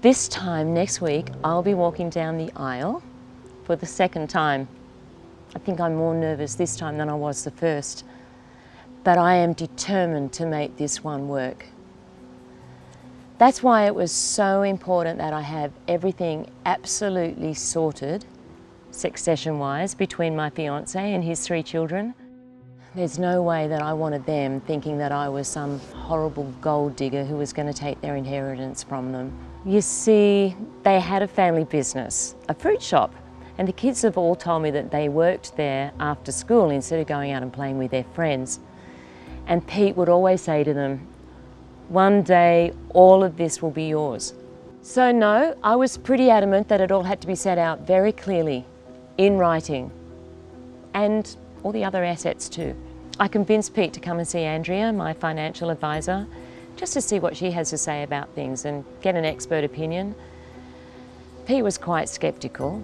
This time next week, I'll be walking down the aisle for the second time. I think I'm more nervous this time than I was the first, but I am determined to make this one work. That's why it was so important that I have everything absolutely sorted, succession-wise, between my fiancé and his 3 children. There's no way that I wanted them thinking that I was some horrible gold digger who was going to take their inheritance from them. You see, they had a family business, a fruit shop, and the kids have all told me that they worked there after school instead of going out and playing with their friends. And Pete would always say to them, "One day, all of this will be yours." So no, I was pretty adamant that it all had to be set out very clearly, in writing, and all the other assets too. I convinced Pete to come and see Andrea, my financial advisor, just to see what she has to say about things and get an expert opinion. Pete was quite sceptical.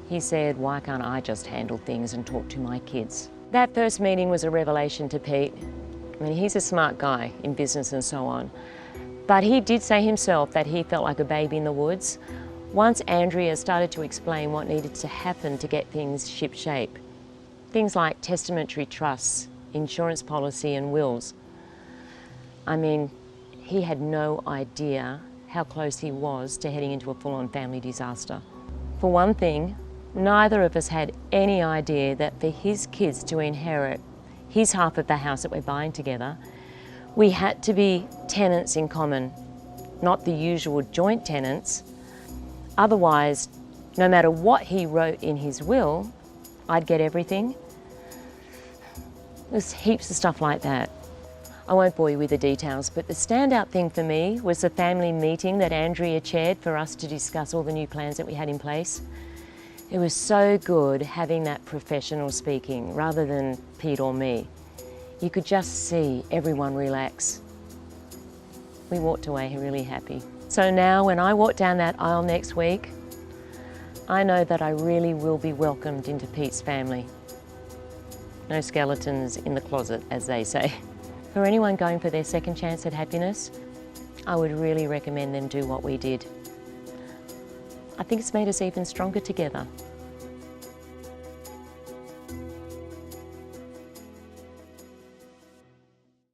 He said, "Why can't I just handle things and talk to my kids?" That first meeting was a revelation to Pete. I mean, he's a smart guy in business and so on. But he did say himself that he felt like a baby in the woods once Andrea started to explain what needed to happen to get things ship-shape. Things like testamentary trusts, insurance policy and wills. I mean, he had no idea how close he was to heading into a full-on family disaster. For one thing, neither of us had any idea that for his kids to inherit his half of the house that we're buying together, we had to be tenants in common, not the usual joint tenants. Otherwise, no matter what he wrote in his will, I'd get everything. There's heaps of stuff like that. I won't bore you with the details, but the standout thing for me was the family meeting that Andrea chaired for us to discuss all the new plans that we had in place. It was so good having that professional speaking rather than Pete or me. You could just see everyone relax. We walked away really happy. So now when I walk down that aisle next week, I know that I really will be welcomed into Pete's family. No skeletons in the closet, as they say. For anyone going for their second chance at happiness, I would really recommend them do what we did. I think it's made us even stronger together.